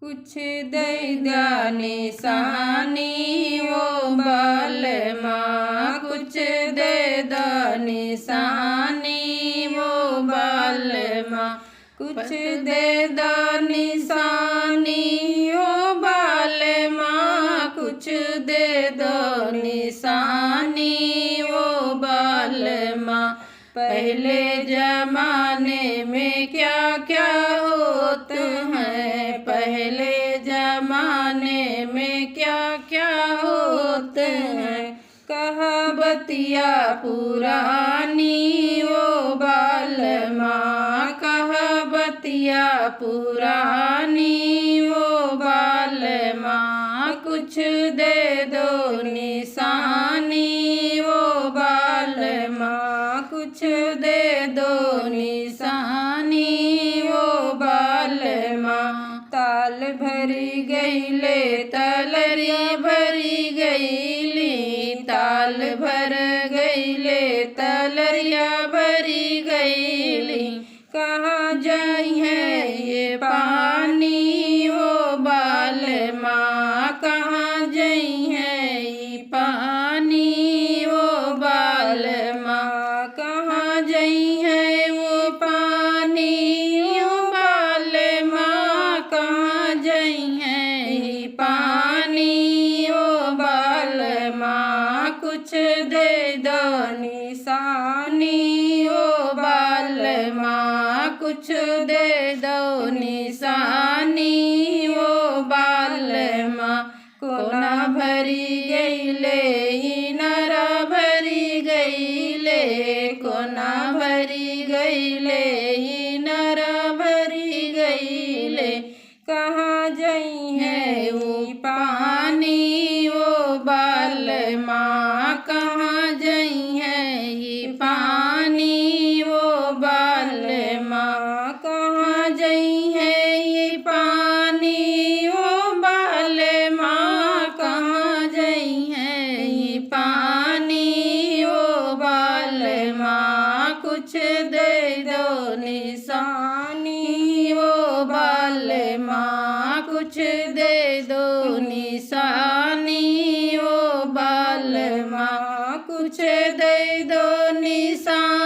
कुछ दे दा निशानी ओ बालमा, कुछ दे दा निशानी ओ बालमा, कुछ दे दा निशानी ओ बालमा, कुछ दे दो निशानी ओ बालमा। पहले जमाने में क्या क्या होता है, पहले जमाने में क्या क्या होते हैं, कहावतिया पुरानी ओ बालमा, कहावतिया पुरानी ओ बालमा, कुछ दे दो निशानी ओ बालमा, कुछ दे दो निशानी ओ बालमा। ताल भरी गईले तलरिया भरी गईली, ताल भर गईले तलरिया भरी गईली, कहाँ जाई है ये पानी ओ बालमा, कहाँ जाई है ये पानी ओ बालमा, कहाँ जाई है वो पानी ओ बालमा, कहाँ जाई है ये पानी ओ बालमा। कुछ दे दो निशानी ओ बालमा, कुछ दे दो निशानी ओ बालमा। कोना भरी गईले इनारा भरी गईले, कोना भरी गईले इनारा भरी गईले, कहाँ जाई है वो पानी ओ बालमा, कहाँ जाई है ये पानी ओ बालमा, कहाँ जाई है ये पानी ओ बालमा, कहाँ जाई है ये पानी ओ बालमा। कुछ दे दो निशानी ओ बालमा, कुछ दे दो निशानी ओ बालमा, कुछ दे दो निशानी।